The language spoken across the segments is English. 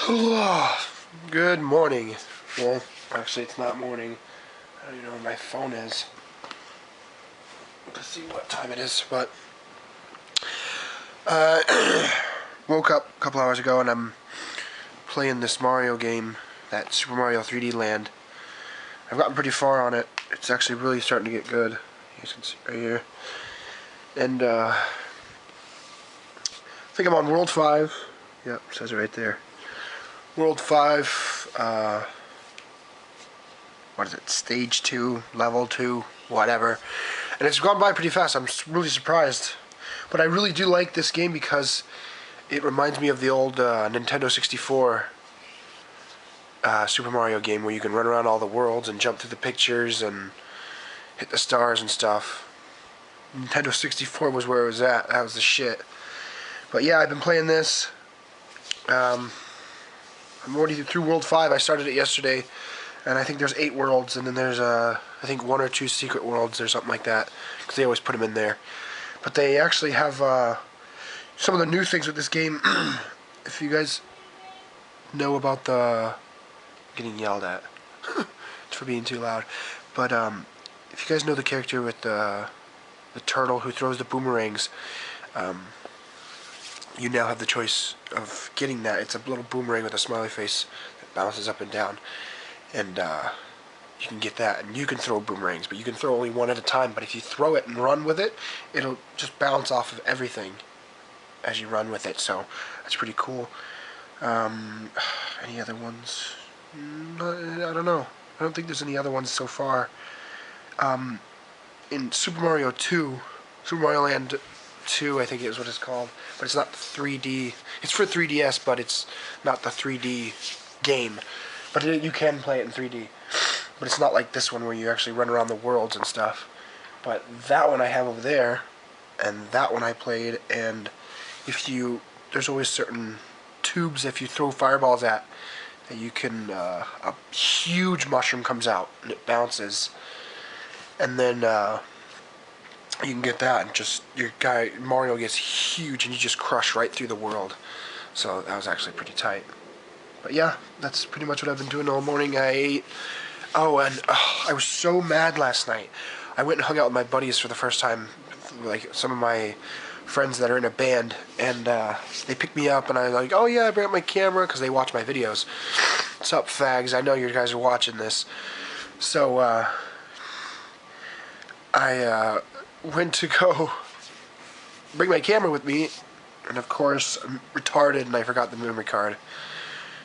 Good morning. Well, actually it's not morning. I don't even know where my phone is to see what time it is, but woke up a couple hours ago and I'm playing this Mario game, that Super Mario 3D Land. I've gotten pretty far on it. It's actually really starting to get good. You can see right here. And I think I'm on World 5. Yep, it says it right there. World 5, what is it, Stage 2, Level 2, whatever. And it's gone by pretty fast. I'm really surprised. But I really do like this game because it reminds me of the old Nintendo 64 Super Mario game where you can run around all the worlds and jump through the pictures and hit the stars and stuff. Nintendo 64 was where it was at. That was the shit. But yeah, I've been playing this. I'm already through World 5. I started it yesterday. And I think there's 8 worlds, and then there's I think 1 or 2 secret worlds or something like that, because they always put them in there. But they actually have some of the new things with this game. If you guys know about the getting yelled at, it's for being too loud. But if you guys know the character with the turtle who throws the boomerangs, you now have the choice of getting that. It's a little boomerang with a smiley face that bounces up and down. And you can get that, and you can throw boomerangs, but you can throw only one at a time. But if you throw it and run with it, it'll just bounce off of everything as you run with it. So that's pretty cool. Any other ones? I don't know. I don't think there's any other ones so far. In Super Mario 2, Super Mario Land 2, I think is what it's called, but it's not 3D. It's for 3DS, but it's not the 3D game. But you can play it in 3D. But it's not like this one where you actually run around the worlds and stuff. But that one I have over there, and that one I played, and there's always certain tubes if you throw fireballs at, that you can, a huge mushroom comes out, and it bounces. And then, you can get that, and just, Mario gets huge, and you just crush right through the world. So that was actually pretty tight. But yeah, that's pretty much what I've been doing all morning. I ate. Oh, and I was so mad last night. I went and hung out with my buddies for the first time, like some of my friends that are in a band, and they picked me up, and I was like, oh yeah, I brought my camera, because they watch my videos. What's up, fags? I know you guys are watching this. So, I went to go bring my camera with me, and of course, I'm retarded, and I forgot the memory card.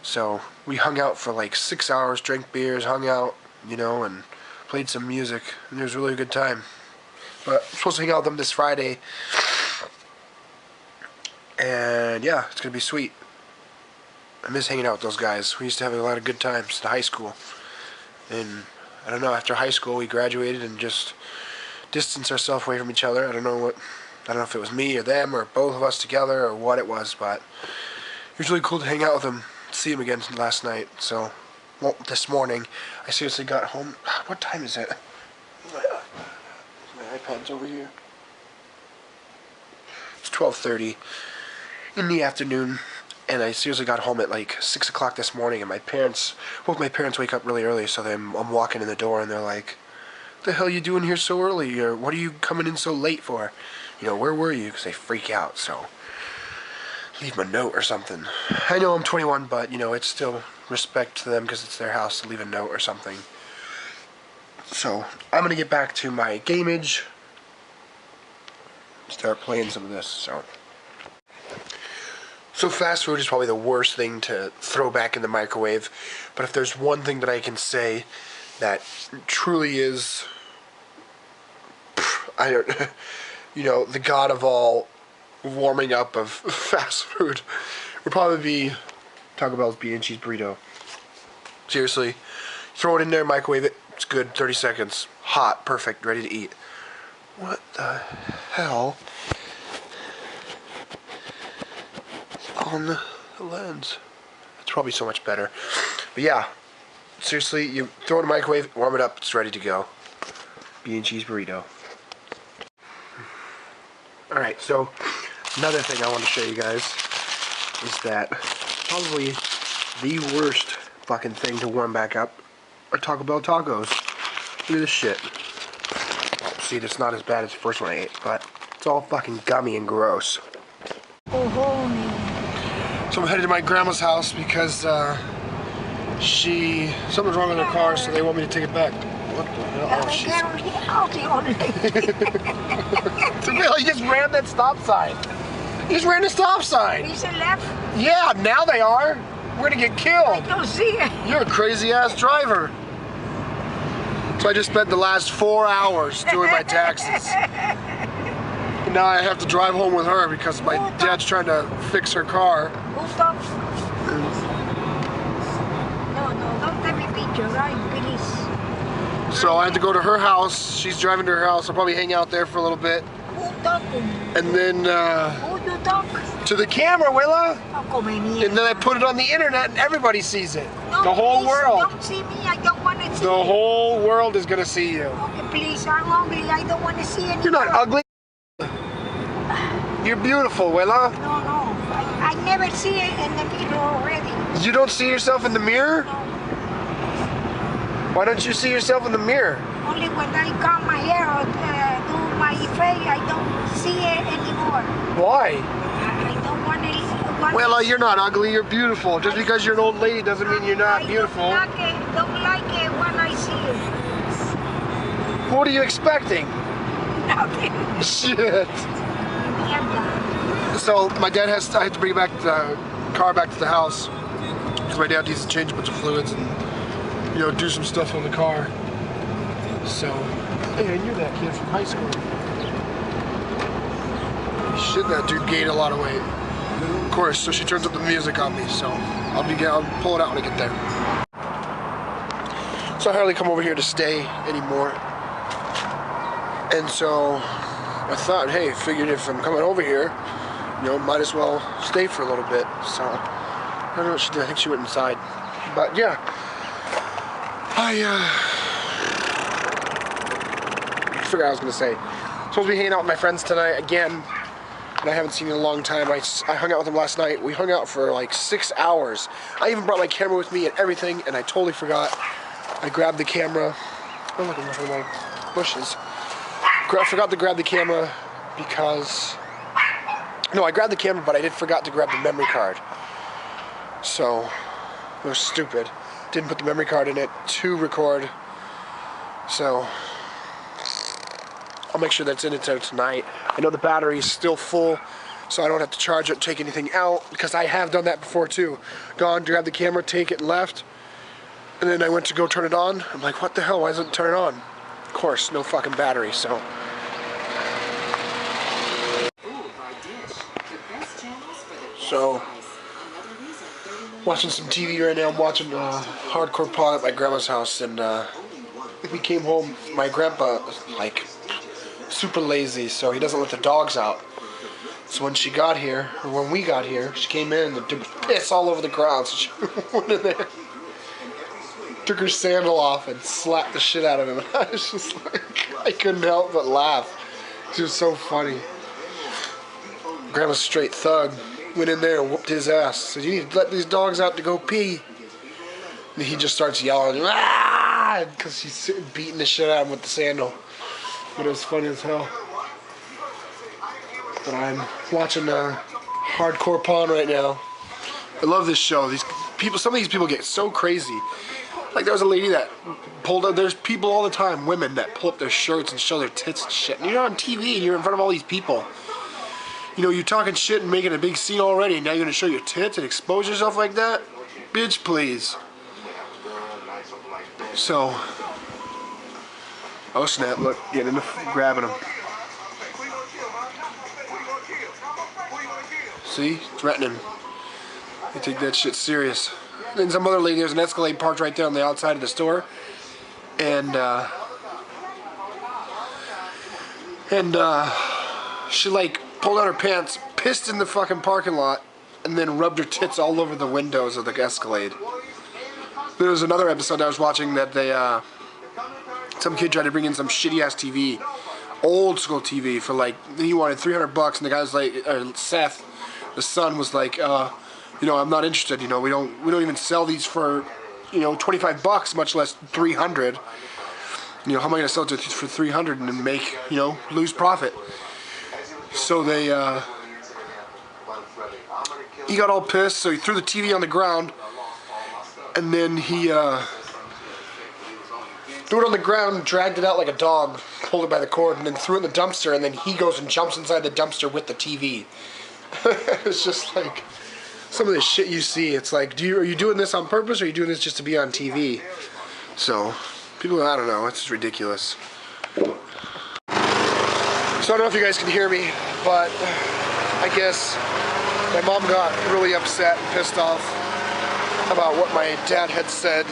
So we hung out for like 6 hours, drank beers, hung out, and played some music. And it was really a good time. But I'm supposed to hang out with them this Friday. And yeah, it's going to be sweet. I miss hanging out with those guys. We used to have a lot of good times in high school. And I don't know, after high school we graduated and just distanced ourselves away from each other. I don't know if it was me or them or both of us together or what it was, but it was really cool to hang out with them. See him again last night. So, well, this morning I seriously got home. What time is it? My iPad's over here. It's 12:30 in the afternoon, and I seriously got home at like 6 o'clock this morning. And both my parents wake up really early, so I'm walking in the door, and they're like, "What the hell are you doing here so early? Or what are you coming in so late for? Where were you?" Because they freak out. So leave them a note or something. I know I'm 21, but, it's still respect to them because it's their house to leave a note or something. So, I'm going to get back to my gameage. Start playing some of this, So fast food is probably the worst thing to throw back in the microwave. But if there's one thing that I can say that truly is, the god of all warming up of fast food would probably be Taco Bell's bean and cheese burrito. Seriously, throw it in there, microwave it. It's good. 30 seconds, hot, perfect, ready to eat. What the hell on the lens? It's probably so much better. But yeah, seriously, you throw it in the microwave, warm it up, it's ready to go. Bean and cheese burrito. Alright, so another thing I want to show you guys is that probably the worst fucking thing to warm back up are Taco Bell tacos. Look at this shit. See, it's not as bad as the first one I ate, but it's all fucking gummy and gross. So I'm headed to my grandma's house because something's wrong with her car, so they want me to take it back. What the hell? Oh, shit. He just ran that stop sign. He just ran the stop sign. Is it left? Yeah, now they are. We're gonna get killed. I don't see it. You're a crazy ass driver. So I just spent the last 4 hours doing my taxes. And now I have to drive home with her because my dad's trying to fix her car. Who talks? No, don't take me picture, right, please. So I had to go to her house. She's driving to her house. I'll probably hang out there for a little bit. Who talking? And then Who you talk? to the camera, Willa. Oh, come in. And then I put it on the internet and everybody sees it. No, the whole please, world. Don't see me. I don't want to see The you. whole world is gonna see you. Okay, please. I'm ugly. I don't want to see anyone. You're not ugly. You're beautiful, Willa. No. I never see it in the mirror already. You don't see yourself in the mirror? No. Why don't you see yourself in the mirror? Only when I comb my hair or do my face, I don't see it anymore. Why? I don't want to. Willa, you're not ugly, you're beautiful. Just because you're an old lady doesn't mean you're not beautiful. I don't like it when I see it. What are you expecting? Nothing. Shit. So my dad I had to bring back the car back to the house because my dad needs to change a bunch of fluids and, you know, do some stuff on the car. So, hey, I knew that kid from high school. Shit, that dude gained a lot of weight. Of course, so she turns up the music on me, so I'll pull it out when I get there. So I hardly come over here to stay anymore. And so I thought, hey, figured if I'm coming over here, you know, might as well stay for a little bit. So I don't know what she did. I think she went inside. But yeah, I forgot what I was gonna say. I'm supposed to be hanging out with my friends tonight again, and I haven't seen you in a long time. I hung out with them last night. We hung out for like 6 hours. I even brought my camera with me and everything, and I totally forgot. I grabbed the camera. Oh look, I'm in my bushes. I forgot to grab the camera because... No, I grabbed the camera, but I forgot to grab the memory card. So, it was stupid. Didn't put the memory card in it to record. So, I'll make sure that's in it tonight. I know the battery is still full, so I don't have to charge it, take anything out, because I have done that before too. Gone, grab the camera, take it, left, and then I went to go turn it on. I'm like, what the hell, why doesn't it turn it on? Of course, no fucking battery, so. So, watching some TV right now. I'm watching Hardcore Pawn at my grandma's house, and we came home. My grandpa is like super lazy, so he doesn't let the dogs out. So when she got here, or when we got here, she came in and there was piss all over the ground. So she went in there, took her sandal off, and slapped the shit out of him. I was just like, I couldn't help but laugh. She was so funny. Grandma's straight thug. Went in there and whooped his ass. Said, you need to let these dogs out to go pee. And he just starts yelling, ah! Because she's beating the shit out of him with the sandal. But it was funny as hell. But I'm watching Hardcore Pawn right now. I love this show. These people, some of these people get so crazy. Like there was a lady that pulled up, there's people all the time, women that pull up their shirts and show their tits and shit. And you're on TV and you're in front of all these people. You know, you're talking shit and making a big scene already, and now you're gonna show your tits and expose yourself like that? Bitch, please. So, oh snap, look, getting into grabbing him. See? Threatening. They take that shit serious. Then some other lady, there's an Escalade parked right there on the outside of the store. And she like pulled out her pants, pissed in the fucking parking lot, and then rubbed her tits all over the windows of the Escalade. There was another episode I was watching that they, some kid tried to bring in some shitty ass TV, old school TV for like, he wanted $300 and the guy was like, Seth, the son was like, you know, I'm not interested. You know, we don't even sell these for, you know, $25, much less 300. You know, how am I going to sell it for 300 and then make, you know, lose profit? So they, he got all pissed, so he threw the TV on the ground, and then he threw it on the ground, dragged it out like a dog, pulled it by the cord, and then threw it in the dumpster, and then he goes and jumps inside the dumpster with the TV. It's just like some of the shit you see. It's like, are you doing this on purpose, or are you doing this just to be on TV? So, people, I don't know, it's just ridiculous. So I don't know if you guys can hear me, but I guess my mom got really upset and pissed off about what my dad had said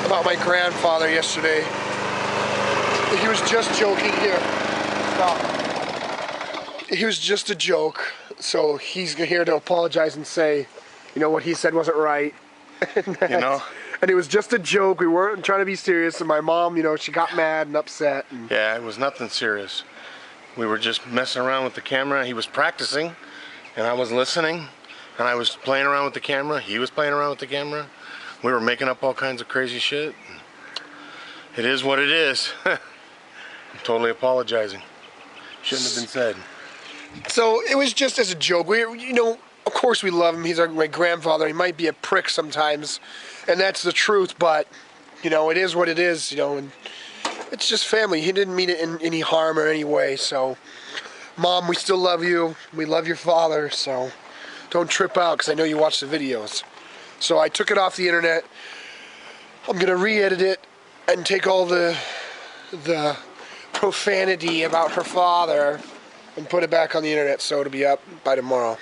about my grandfather yesterday. He was just joking here. Stop. He was just a joke, so he's here to apologize and say, you know, what he said wasn't right. You know? And it was just a joke. We weren't trying to be serious. And my mom, you know, she got mad and upset. And Yeah, it was nothing serious. We were just messing around with the camera. He was practicing, and I was listening, and I was playing around with the camera. He was playing around with the camera. We were making up all kinds of crazy shit. It is what it is. I'm totally apologizing. Shouldn't have been said. so it was just as a joke. We, you know, of course we love him. He's my grandfather. He might be a prick sometimes, and that's the truth. But you know, it is what it is. You know, and it's just family. He didn't mean it in any harm or any way. So, Mom, we still love you. We love your father. So, don't trip out, because I know you watch the videos. So I took it off the internet. I'm gonna re-edit it and take all the profanity about her father and put it back on the internet, so it'll be up by tomorrow.